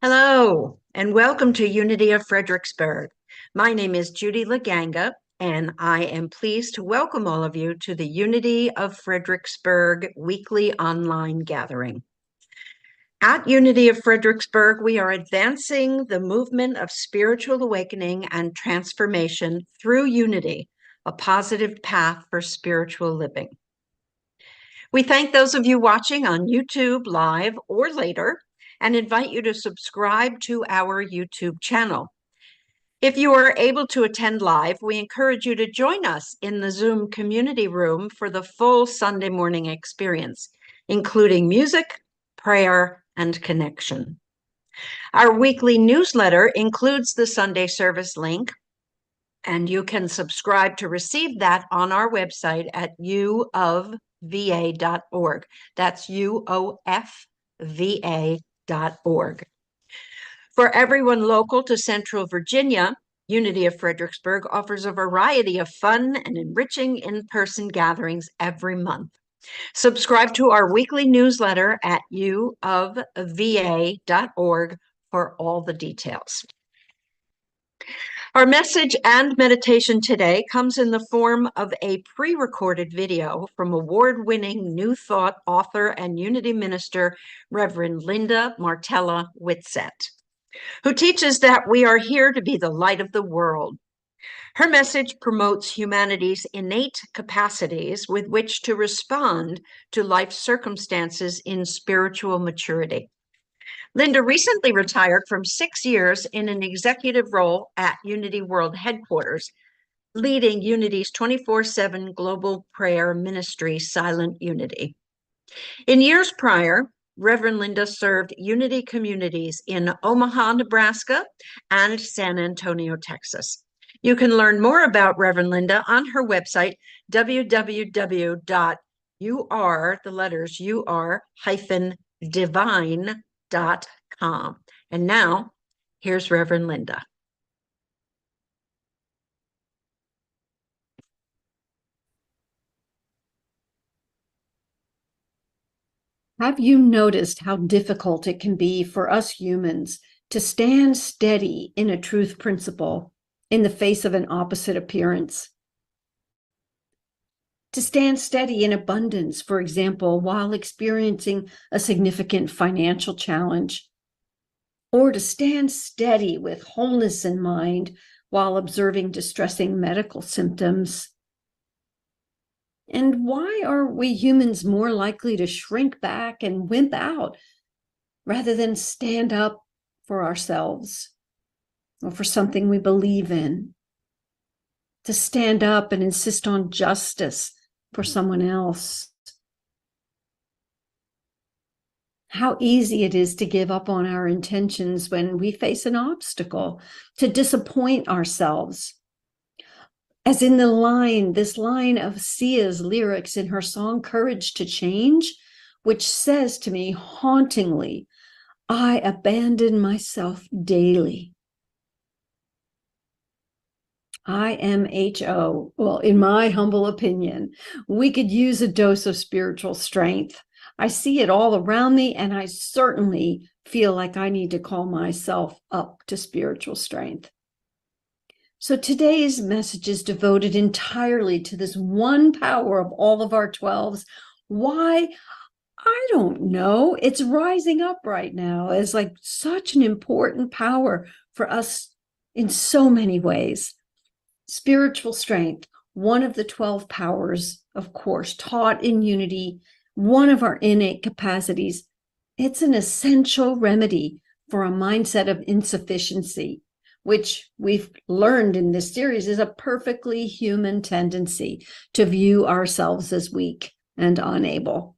Hello, and welcome to Unity of Fredericksburg. My name is Judy Laganga, and I am pleased to welcome all of you to the Unity of Fredericksburg weekly online gathering. At Unity of Fredericksburg, we are advancing the movement of spiritual awakening and transformation through unity, a positive path for spiritual living. We thank those of you watching on YouTube live or later and invite you to subscribe to our YouTube channel. If you are able to attend live, we encourage you to join us in the Zoom community room for the full Sunday morning experience, including music, prayer, and connection. Our weekly newsletter includes the Sunday service link, and you can subscribe to receive that on our website at uofva.org. That's uofva.org. For everyone local to Central Virginia, Unity of Fredericksburg offers a variety of fun and enriching in-person gatherings every month. Subscribe to our weekly newsletter at uofva.org for all the details. Our message and meditation today comes in the form of a pre-recorded video from award-winning New Thought author and Unity minister, Reverend Linda Martella-Whitsett, who teaches that we are here to be the light of the world. Her message promotes humanity's innate capacities with which to respond to life circumstances in spiritual maturity. Linda recently retired from 6 years in an executive role at Unity World Headquarters, leading Unity's 24/7 global prayer ministry, Silent Unity. In years prior, Reverend Linda served Unity communities in Omaha, Nebraska, and San Antonio, Texas. You can learn more about Reverend Linda on her website, www.ur-divine.com. And now, here's Reverend Linda. Have you noticed how difficult it can be for us humans to stand steady in a truth principle in the face of an opposite appearance? To stand steady in abundance, for example, while experiencing a significant financial challenge, or to stand steady with wholeness in mind while observing distressing medical symptoms. And why are we humans more likely to shrink back and wimp out rather than stand up for ourselves or for something we believe in? To stand up and insist on justice for someone else. How easy it is to give up on our intentions when we face an obstacle, to disappoint ourselves. As in this line of Sia's lyrics in her song, Courage to Change, which says to me hauntingly, I abandon myself daily. IMHO, well, in my humble opinion, we could use a dose of spiritual strength. I see it all around me, and I certainly feel like I need to call myself up to spiritual strength. So today's message is devoted entirely to this one power of all of our 12s. Why? I don't know. It's rising up right now as like such an important power for us in so many ways. Spiritual strength, one of the 12 powers, of course, taught in Unity, one of our innate capacities. It's an essential remedy for a mindset of insufficiency, which we've learned in this series is a perfectly human tendency to view ourselves as weak and unable.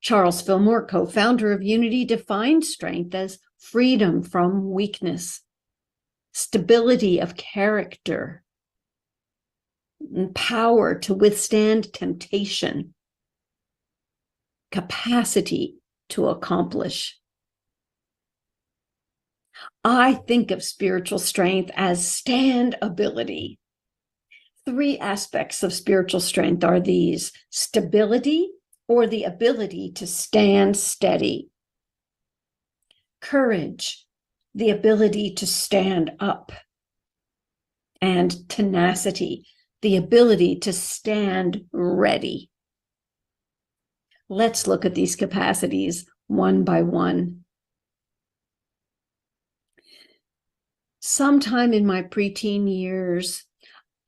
Charles Fillmore, co-founder of Unity, defined strength as freedom from weakness, stability of character, and power to withstand temptation, capacity to accomplish. I think of spiritual strength as standability. 3 aspects of spiritual strength are these: stability, or the ability to stand steady. courage, the ability to stand up, and tenacity, the ability to stand ready. Let's look at these capacities one by one. Sometime in my preteen years,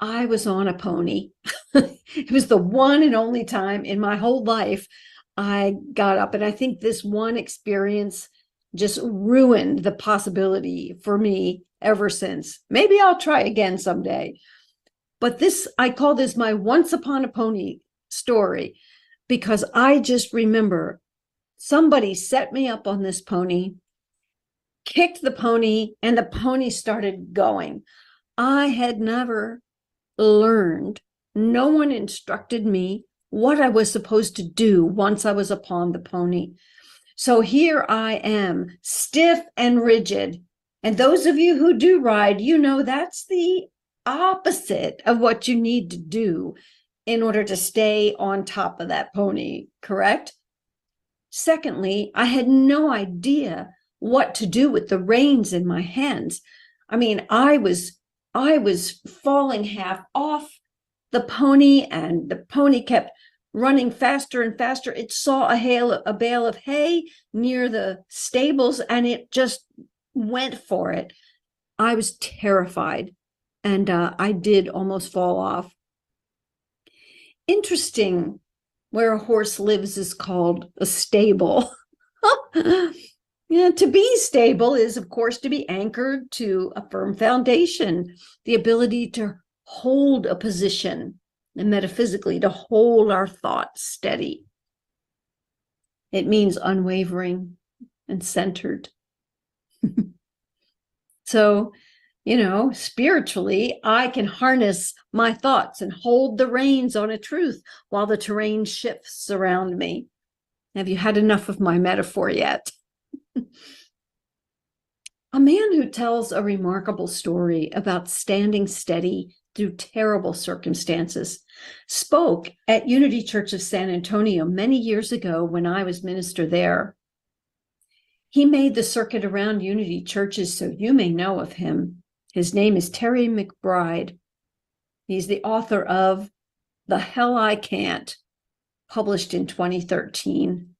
I was on a pony. It was the one and only time in my whole life I got up. And I think this one experience just ruined the possibility for me ever since. Maybe I'll try again someday. But I call this my once upon a pony story, because I just remember somebody set me up on this pony, kicked the pony, and the pony started going. I had never learned, no one instructed me what I was supposed to do once I was upon the pony. So here I am, stiff and rigid. And those of you who do ride, you know that's the opposite of what you need to do in order to stay on top of that pony, correct? Secondly, I had no idea what to do with the reins in my hands. I mean, I was falling half off the pony, and the pony kept running faster and faster. It saw a bale of hay near the stables, and it just went for it. I was terrified, and I did almost fall off. Interesting, where a horse lives is called a stable. To be stable is, of course, to be anchored to a firm foundation, the ability to hold a position, and metaphysically, to hold our thoughts steady. It means unwavering and centered. So, spiritually, I can harness my thoughts and hold the reins on a truth while the terrain shifts around me. Have you had enough of my metaphor yet? A man who tells a remarkable story about standing steady through terrible circumstances spoke at Unity Church of San Antonio many years ago when I was minister there. He made the circuit around Unity churches, so you may know of him. His name is Terry McBride. He's the author of The Hell I Can't, published in 2013.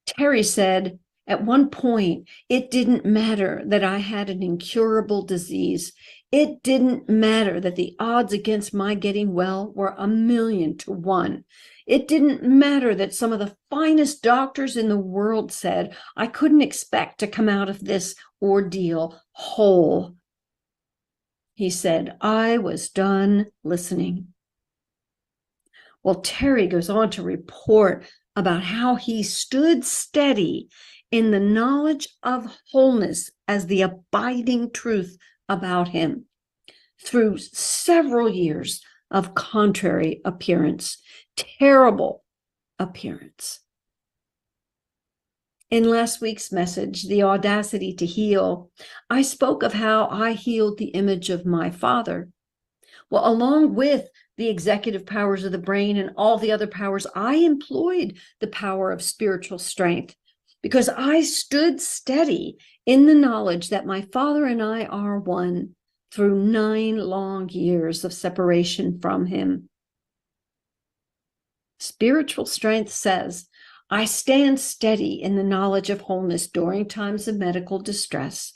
Terry said, at one point, it didn't matter that I had an incurable disease. It didn't matter that the odds against my getting well were 1,000,000 to 1. It didn't matter that some of the finest doctors in the world said I couldn't expect to come out of this ordeal whole. He said, I was done listening. Well, Terry goes on to report about how he stood steady in the knowledge of wholeness as the abiding truth about him through several years of contrary appearance, terrible appearance. In last week's message, The Audacity to Heal, I spoke of how I healed the image of my father. Well, along with the executive powers of the brain and all the other powers, I employed the power of spiritual strength because I stood steady in the knowledge that my father and I are one through 9 long years of separation from him. Spiritual strength says, I stand steady in the knowledge of wholeness during times of medical distress.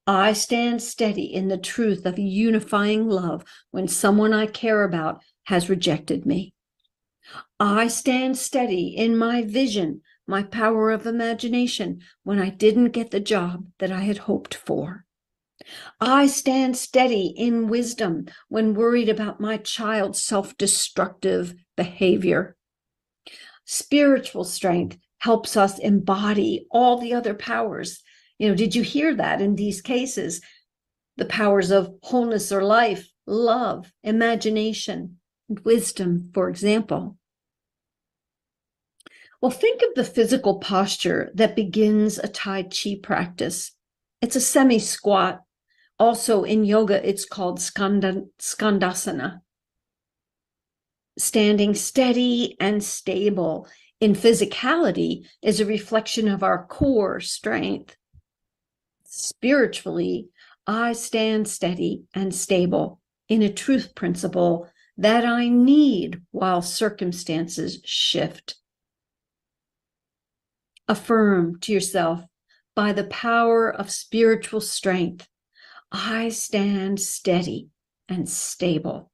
I stand steady in the truth of unifying love when someone I care about has rejected me. I stand steady in my vision, my power of imagination, when I didn't get the job that I had hoped for. I stand steady in wisdom when worried about my child's self-destructive behavior. Spiritual strength helps us embody all the other powers. Did you hear that in these cases? The powers of wholeness or life, love, imagination, and wisdom, for example. Well, think of the physical posture that begins a Tai Chi practice. It's a semi-squat. Also in yoga, it's called skandasana. Standing steady and stable in physicality is a reflection of our core strength. Spiritually, I stand steady and stable in a truth principle that I need while circumstances shift. Affirm to yourself, by the power of spiritual strength, I stand steady and stable.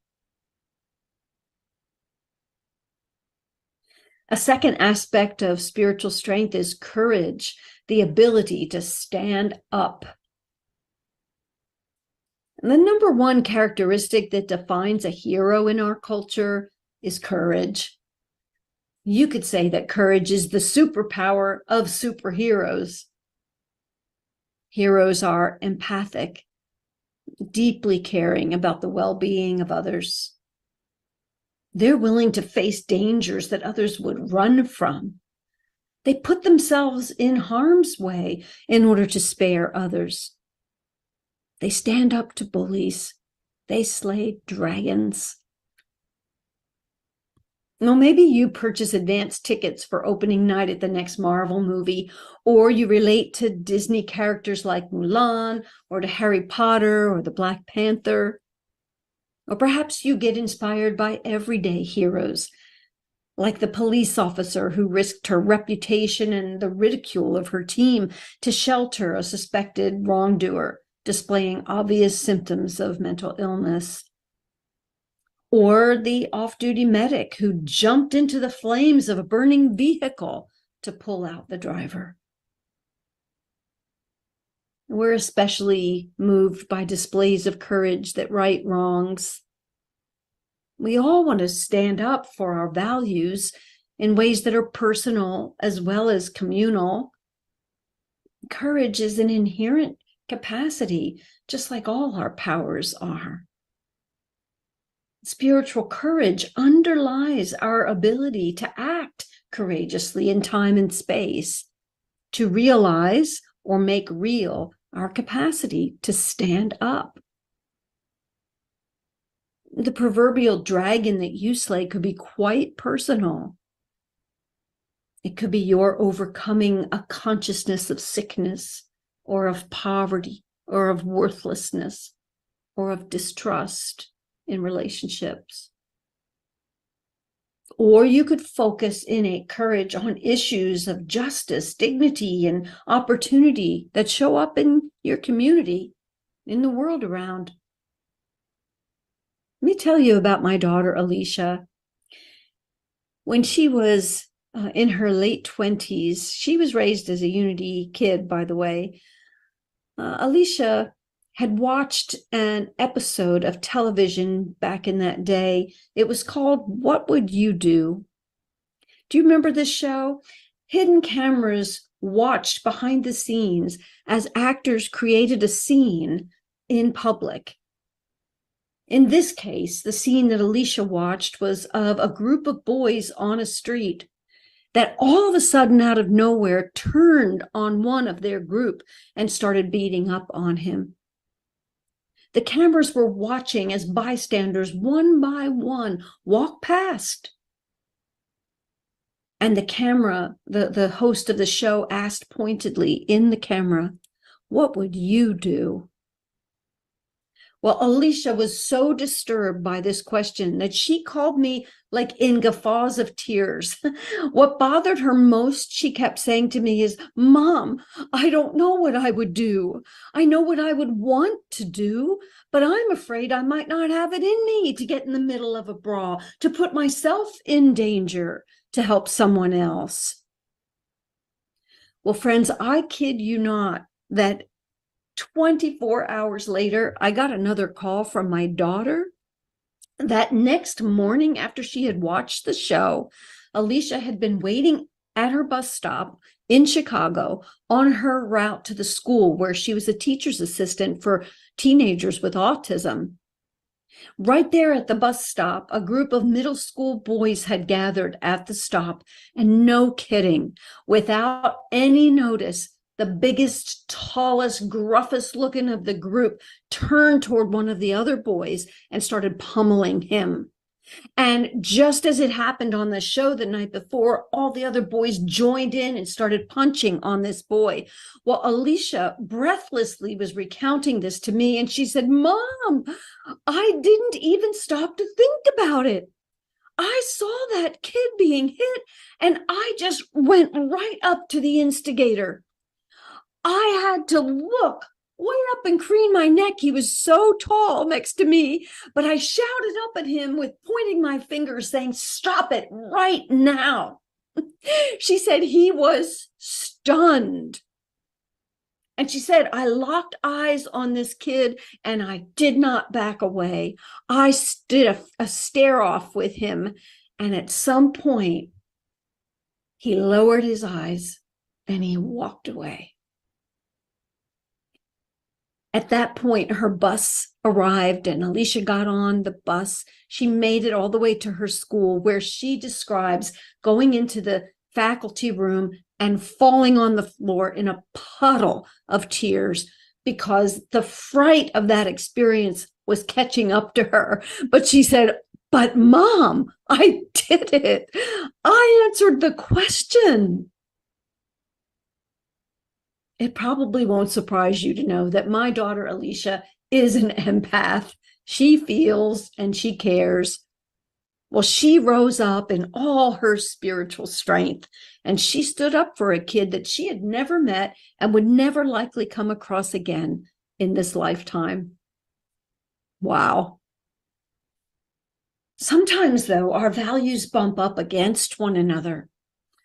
A second aspect of spiritual strength is courage, the ability to stand up. And the number one characteristic that defines a hero in our culture is courage. You could say that courage is the superpower of superheroes. Heroes are empathic, deeply caring about the well-being of others. They're willing to face dangers that others would run from. They put themselves in harm's way in order to spare others. They stand up to bullies. They slay dragons. Well, maybe you purchase advance tickets for opening night at the next Marvel movie, or you relate to Disney characters like Mulan, or to Harry Potter, or the Black Panther. Or perhaps you get inspired by everyday heroes, like the police officer who risked her reputation and the ridicule of her team to shelter a suspected wrongdoer, displaying obvious symptoms of mental illness. Or the off-duty medic who jumped into the flames of a burning vehicle to pull out the driver. We're especially moved by displays of courage that right wrongs. We all want to stand up for our values in ways that are personal as well as communal. Courage is an inherent capacity, just like all our powers are. Spiritual courage underlies our ability to act courageously in time and space, to realize or make real our capacity to stand up. The proverbial dragon that you slay could be quite personal. It could be your overcoming a consciousness of sickness, or of poverty, or of worthlessness, or of distrust in relationships. Or you could focus innate courage on issues of justice, dignity, and opportunity that show up in your community, in the world around. Let me tell you about my daughter, Alicia. When she was in her late 20s, she was raised as a Unity kid, by the way. Alicia had watched an episode of television back in that day. It was called What Would You Do? Do you remember this show? Hidden cameras watched behind the scenes as actors created a scene in public. In this case, the scene that Alicia watched was of a group of boys on a street that all of a sudden, out of nowhere, turned on one of their group and started beating up on him. The cameras were watching as bystanders, one by one, walk past. And the host of the show asked pointedly in the camera, "What would you do?" Well, Alicia was so disturbed by this question that she called me like in guffaws of tears. What bothered her most, she kept saying to me, is, "Mom, I don't know what I would do. I know what I would want to do, but I'm afraid I might not have it in me to get in the middle of a brawl, to put myself in danger to help someone else." Well, friends, I kid you not that 24 hours later, I got another call from my daughter. That next morning, after she had watched the show, Alicia had been waiting at her bus stop in Chicago on her route to the school where she was a teacher's assistant for teenagers with autism. Right there at the bus stop, a group of middle school boys had gathered at the stop, and no kidding, without any notice, the biggest, tallest, gruffest looking of the group turned toward one of the other boys and started pummeling him. And just as it happened on the show the night before, all the other boys joined in and started punching on this boy. Well, Alicia breathlessly was recounting this to me, and she said, "Mom, I didn't even stop to think about it. I saw that kid being hit, and I just went right up to the instigator. I had to look way up and crane my neck. He was so tall next to me, but I shouted up at him with pointing my finger, saying, 'Stop it right now.'" She said he was stunned. And she said, "I locked eyes on this kid and I did not back away. I did a stare off with him. And at some point, he lowered his eyes and he walked away." At that point, her bus arrived and Alicia got on the bus. She made it all the way to her school, where she describes going into the faculty room and falling on the floor in a puddle of tears because the fright of that experience was catching up to her. But she said, "But Mom, I did it. I answered the question." It probably won't surprise you to know that my daughter Alicia is an empath. She feels and she cares. Well, she rose up in all her spiritual strength, and she stood up for a kid that she had never met and would never likely come across again in this lifetime. Wow. Sometimes, though, our values bump up against one another.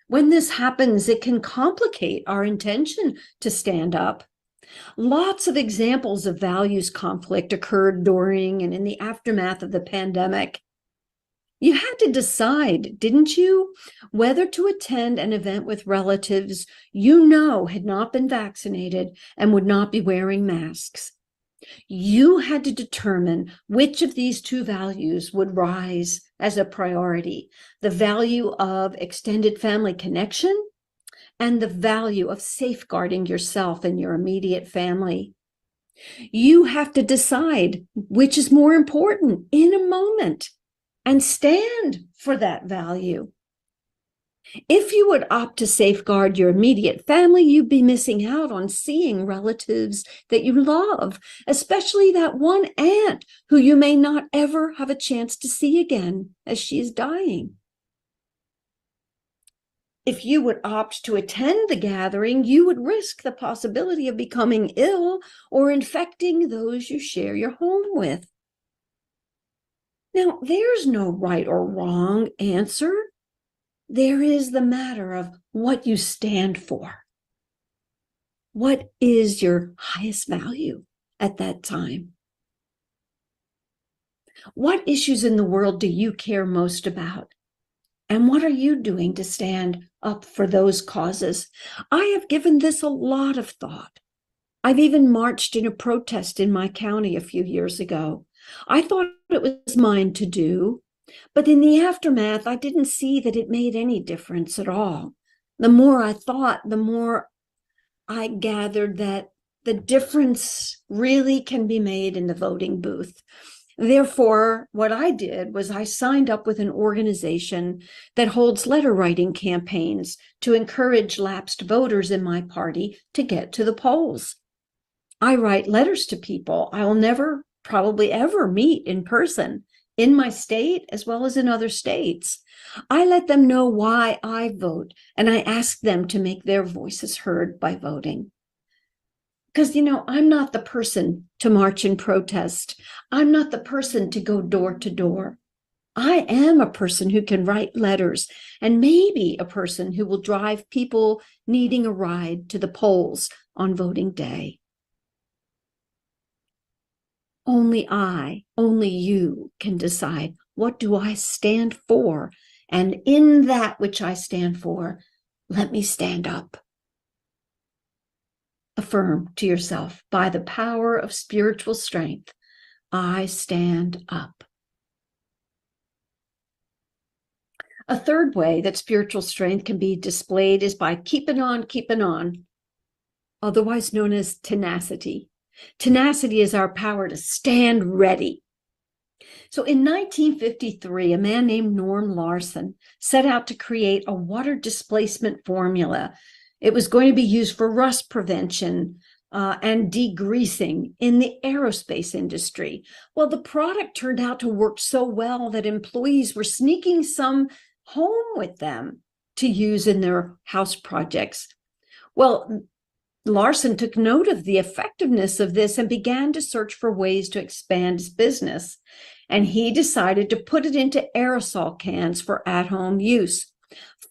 When this happens, it can complicate our intention to stand up. Lots of examples of values conflict occurred during and in the aftermath of the pandemic. You had to decide, didn't you, whether to attend an event with relatives you know had not been vaccinated and would not be wearing masks. You had to determine which of these two values would rise as a priority: the value of extended family connection and the value of safeguarding yourself and your immediate family. You have to decide which is more important in a moment and stand for that value. If you would opt to safeguard your immediate family, you'd be missing out on seeing relatives that you love, especially that one aunt who you may not ever have a chance to see again as she is dying. If you would opt to attend the gathering, you would risk the possibility of becoming ill or infecting those you share your home with. Now, there's no right or wrong answer. There is the matter of what you stand for. What is your highest value at that time? What issues in the world do you care most about? And what are you doing to stand up for those causes? I have given this a lot of thought. I've even marched in a protest in my county a few years ago. I thought it was mine to do, but in the aftermath, I didn't see that it made any difference at all. The more I thought, the more I gathered that the difference really can be made in the voting booth. Therefore, what I did was I signed up with an organization that holds letter writing campaigns to encourage lapsed voters in my party to get to the polls. I write letters to people I will never, probably ever meet in person, in my state as well as in other states. I let them know why I vote, and I ask them to make their voices heard by voting. Because, I'm not the person to march in protest. I'm not the person to go door to door. I am a person who can write letters, and maybe a person who will drive people needing a ride to the polls on voting day. Only you can decide, what do I stand for? And in that which I stand for, let me stand up. Affirm to yourself, by the power of spiritual strength, I stand up. A third way that spiritual strength can be displayed is by keeping on, otherwise known as tenacity. Tenacity is our power to stand ready. So in 1953, a man named Norm Larson set out to create a water displacement formula. It was going to be used for rust prevention and degreasing in the aerospace industry. Well, the product turned out to work so well that employees were sneaking some home with them to use in their house projects. Well, Larson took note of the effectiveness of this and began to search for ways to expand his business. And he decided to put it into aerosol cans for at-home use.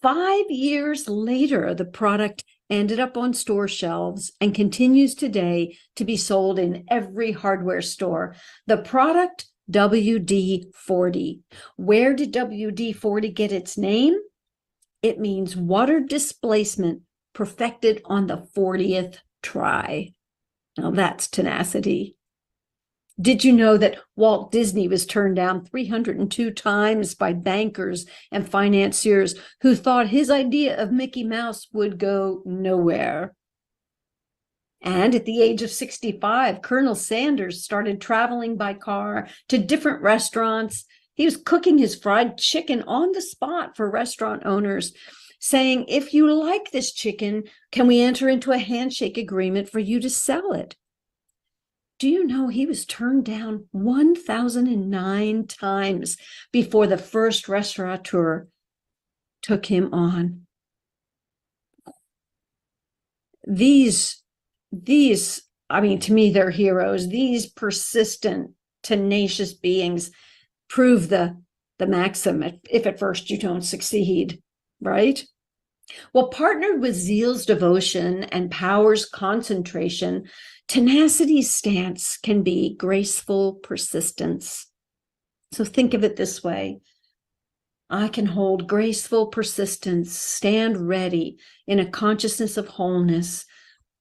5 years later, the product ended up on store shelves and continues today to be sold in every hardware store. The product, WD-40. Where did WD-40 get its name? It means water displacement perfected on the 40th try. Now that's tenacity. Did you know that Walt Disney was turned down 302 times by bankers and financiers who thought his idea of Mickey Mouse would go nowhere? And at the age of 65, Colonel Sanders started traveling by car to different restaurants. He was cooking his fried chicken on the spot for restaurant owners, saying, if you like this chicken, can we enter into a handshake agreement for you to sell it? Do you know he was turned down 1,009 times before the first restaurateur took him on? These, I mean, to me, they're heroes. These persistent, tenacious beings prove the maxim, if at first you don't succeed, right? Well, partnered with zeal's devotion and power's concentration, tenacity's stance can be graceful persistence. So think of it this way. I can hold graceful persistence, stand ready in a consciousness of wholeness,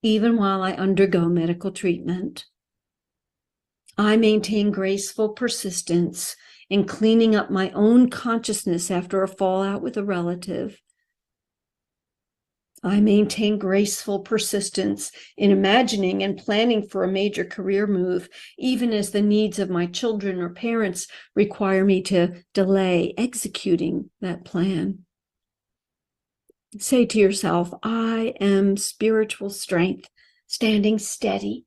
even while I undergo medical treatment. I maintain graceful persistence in cleaning up my own consciousness after a fallout with a relative. I maintain graceful persistence in imagining and planning for a major career move, even as the needs of my children or parents require me to delay executing that plan. Say to yourself, I am spiritual strength, standing steady,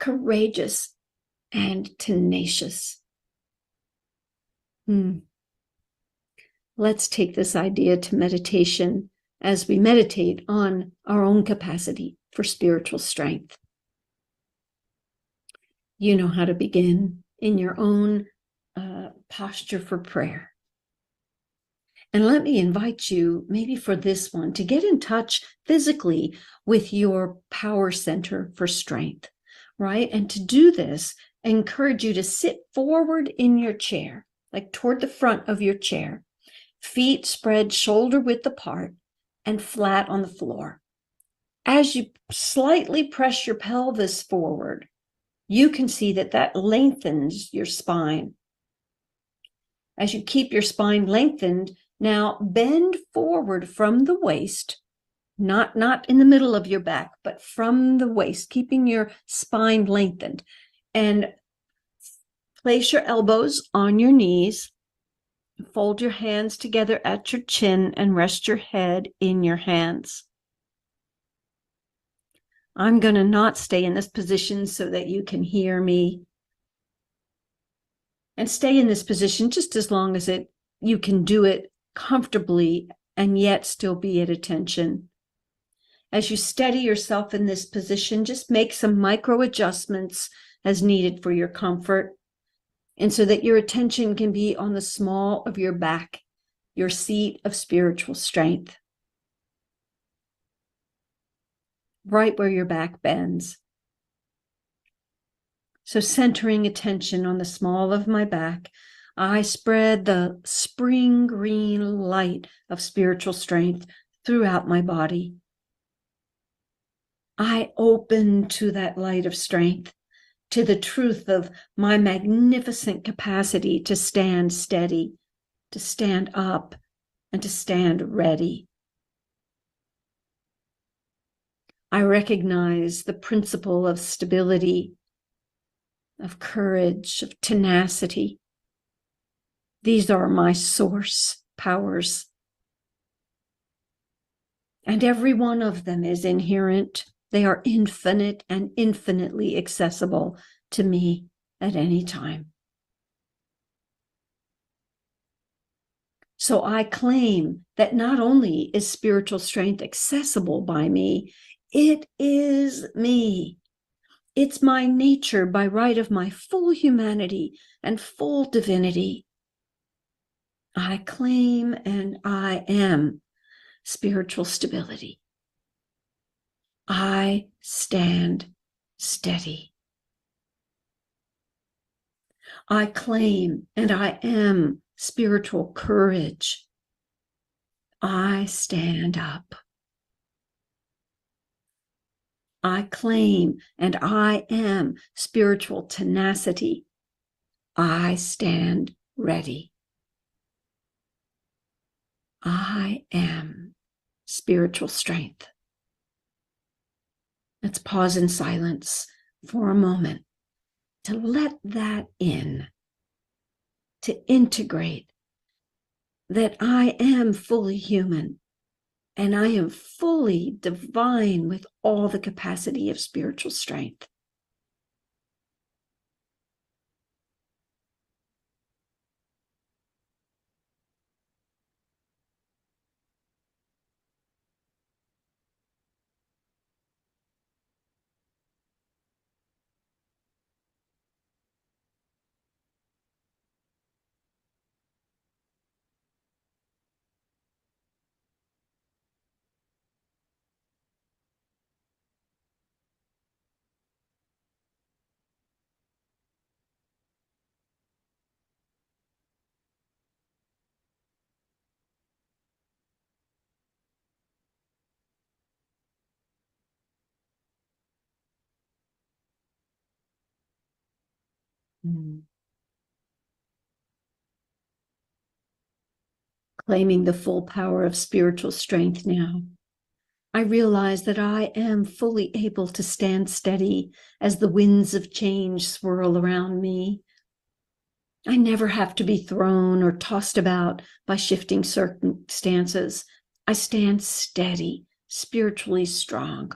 courageous, and tenacious. Let's take this idea to meditation as we meditate on our own capacity for spiritual strength. You know how to begin in your own posture for prayer. And let me invite you, maybe for this one, to get in touch physically with your power center for strength, right? And to do this, I encourage you to sit forward in your chair, like toward the front of your chair, feet spread shoulder width apart, and flat on the floor. As you slightly press your pelvis forward, you can see that lengthens your spine. As you keep your spine lengthened, now bend forward from the waist, not in the middle of your back, but from the waist, keeping your spine lengthened. And place your elbows on your knees. Fold your hands together at your chin and rest your head in your hands. I'm going to not stay in this position so that you can hear me. And stay in this position just as long as you can do it comfortably and yet still be at attention. As you steady yourself in this position, just make some micro adjustments as needed for your comfort, and so that your attention can be on the small of your back, your seat of spiritual strength, right where your back bends. So centering attention on the small of my back, I spread the spring green light of spiritual strength throughout my body. I open to that light of strength, to the truth of my magnificent capacity to stand steady, to stand up, and to stand ready. I recognize the principle of stability, of courage, of tenacity. These are my source powers. And every one of them is inherent. They are infinite and infinitely accessible to me at any time. So I claim that not only is spiritual strength accessible by me, it is me. It's my nature by right of my full humanity and full divinity. I claim and I am spiritual stability. I stand steady. I claim and I am spiritual courage. I stand up. I claim and I am spiritual tenacity. I stand ready. I am spiritual strength. Let's pause in silence for a moment to let that in, to integrate that I am fully human and I am fully divine with all the capacity of spiritual strength. Claiming the full power of spiritual strength now, I realize that I am fully able to stand steady as the winds of change swirl around me. I never have to be thrown or tossed about by shifting circumstances. I stand steady, spiritually strong.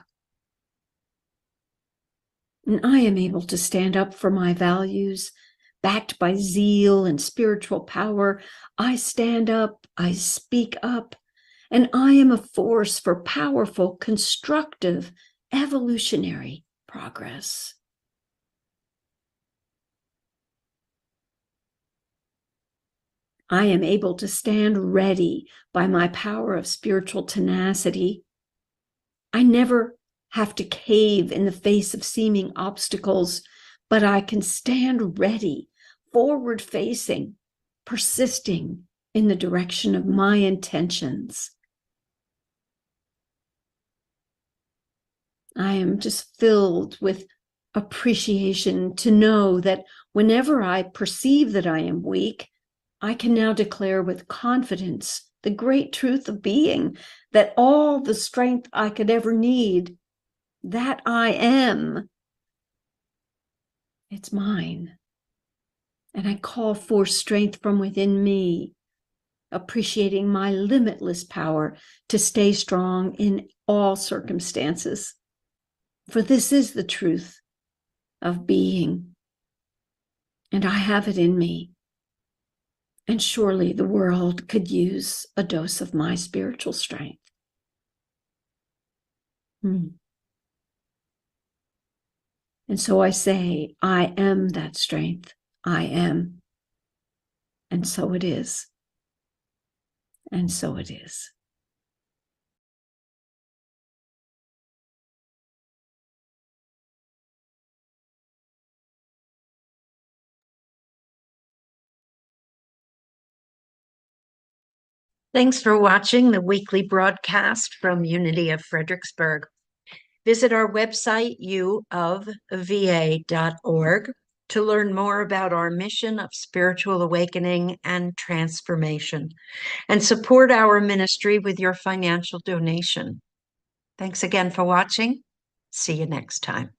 And I am able to stand up for my values, backed by zeal and spiritual power. I stand up, I speak up, and I am a force for powerful, constructive, evolutionary progress. I am able to stand ready by my power of spiritual tenacity. I never have to cave in the face of seeming obstacles, but I can stand ready, forward facing, persisting in the direction of my intentions. I am just filled with appreciation to know that whenever I perceive that I am weak, I can now declare with confidence the great truth of being, that all the strength I could ever need, that I am, it's mine. And I call forth strength from within me, appreciating my limitless power to stay strong in all circumstances. For this is the truth of being, and I have it in me. And surely the world could use a dose of my spiritual strength. And so I say, I am that strength. I am. And so it is. And so it is. Thanks for watching the weekly broadcast from Unity of Fredericksburg. Visit our website, uofva.org, to learn more about our mission of spiritual awakening and transformation, and support our ministry with your financial donation. Thanks again for watching. See you next time.